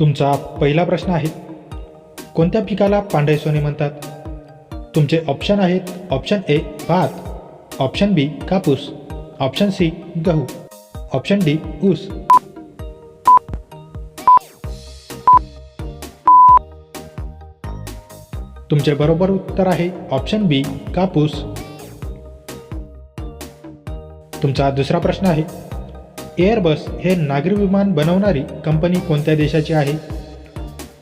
तुमचा पहिला प्रश्न आहे, कोणत्या पिकाला पांढरे सोने म्हणतात? तुमचे ऑप्शन आहेत ऑप्शन ए भात, ऑप्शन बी कापूस, ऑप्शन सी गहू, ऑप्शन डी ऊस. तुमचे बरोबर उत्तर आहे ऑप्शन बी कापूस. तुमचा दुसरा प्रश्न आहे, एअरबस हे नागरी विमान बनवणारी कंपनी कोणत्या देशाची आहे?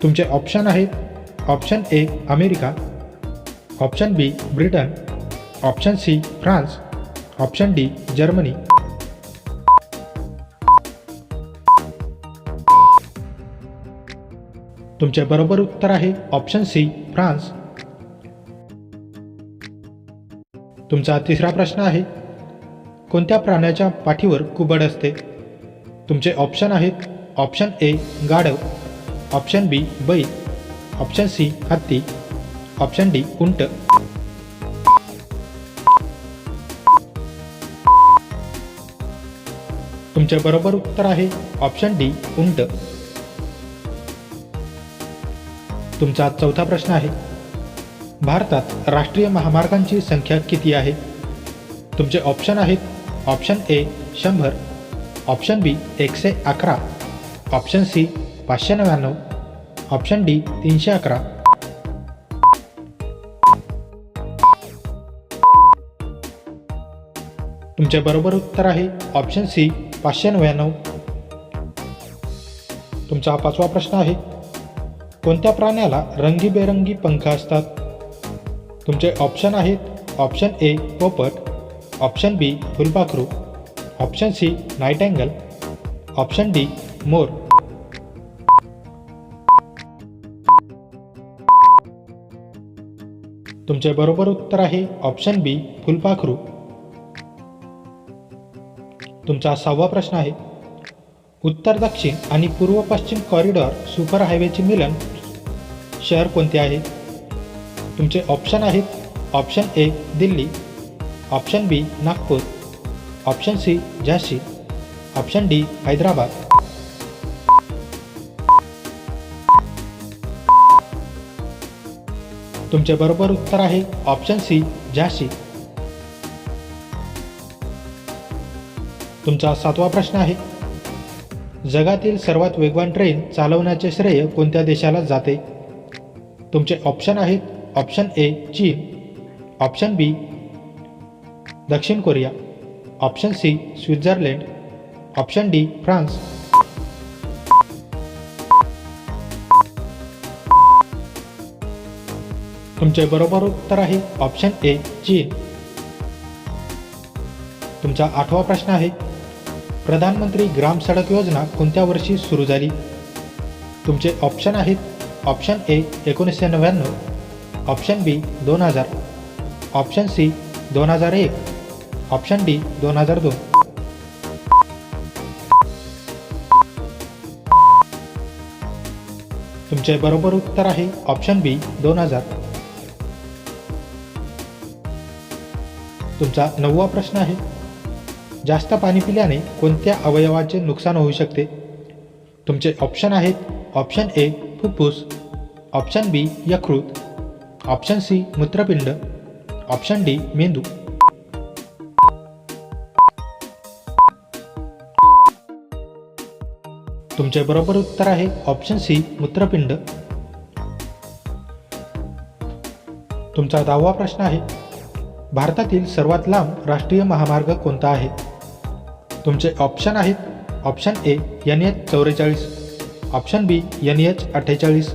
तुमचे ऑप्शन आहेत option A America, option B Britain, option C France, option D Germany. तुमचे बरोबर उत्तर आहे ऑप्शन सी फ्रान्स. तुमचा तिसरा प्रश्न आहे, कोणत्या प्राण्याच्या पाठीवर कुबड असते? तुमचे ऑप्शन आहेत ऑप्शन ए गाढव, ऑप्शन बी बैल, ऑप्शन सी हत्ती, ऑप्शन डी उंट. तुमचे बरोबर उत्तर आहे ऑप्शन डी उंट. तुमचा चौथा प्रश्न आहे, भारतात राष्ट्रीय महामार्गांची संख्या किती आहे? तुमचे ऑप्शन आहेत option A 100, option B 111, option C 599, option D 311. तुमचे बरोबर उत्तर आहे ऑप्शन सी 599. तुमचा पाचवा प्रश्न आहे, कोणत्या प्राण्याला रंगीबेरंगी पंख असतात? तुमचे ऑप्शन आहेत ऑप्शन ए पोपट, ऑप्शन बी फुलपाखरू, ऑप्शन सी नाईटँगल, ऑप्शन डी मोर. तुमचे बरोबर उत्तर आहे ऑप्शन बी फुलपाखरू. तुमचा सहावा प्रश्न आहे, उत्तर दक्षिण आणि पूर्व पश्चिम कॉरिडॉर सुपर हायवेचे मिलन शहर कोणते आहे? तुमचे ऑप्शन आहेत option A Delhi, option B Nagpur, option C झाशी, ऑप्शन डी हैदराबाद. तुमचे बरोबर उत्तर आहे ऑप्शन सी झाशी. तुमचा सातवा प्रश्न आहे, जगातील सर्वात वेगवान ट्रेन चालवण्याचे श्रेय कोणत्या देशाला जाते? तुमचे ऑप्शन आहेत ऑप्शन ए चीन, ऑप्शन बी दक्षिण Korea, option C Switzerland, option D France. तुमचे बरोबर उत्तर आहे ऑप्शन ए चीन. तुमचा आठवा प्रश्न आहे, प्रधानमंत्री ग्राम सडक योजना कोणत्या वर्षी सुरू झाली? तुमचे ऑप्शन आहेत option A 1999, option B 2000, option C 2001, option D 2002. तुमचे बरोबर उत्तर आहे ऑप्शन बी 2000. तुमचा नववा प्रश्न आहे, जास्त पाणी पिल्याने कोणत्या अवयवाचे नुकसान होऊ शकते? तुमचे ऑप्शन आहेत ऑप्शन ए फुफ्फुस, ऑप्शन बी यकृत, ऑप्शन सी मूत्रपिंड, ऑप्शन डी मेंदू. तुमचे बरोबर उत्तर आहे ऑप्शन सी मूत्रपिंड. तुमचा 10वा प्रश्न आहे, भारतातील सर्वात लांब राष्ट्रीय महामार्ग कोणता आहे? तुमचे ऑप्शन आहेत option A NH44, option B NH48,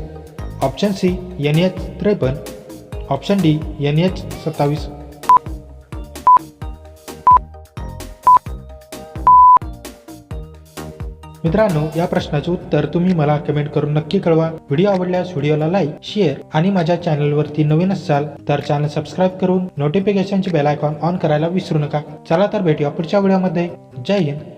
option C NH53, option D NH27. मित्रांनो, या प्रश्नाचे उत्तर तुम्ही मला कमेंट करून नक्की कळवा. व्हिडिओ आवडल्यास व्हिडिओला लाईक, शेअर आणि माझ्या चॅनलवरती नवीन असाल तर चॅनल सबस्क्राईब करून नोटिफिकेशनची बेल आयकॉन ऑन करायला विसरू नका. चला तर भेटूया पुढच्या व्हिडिओमध्ये. जय हिंद.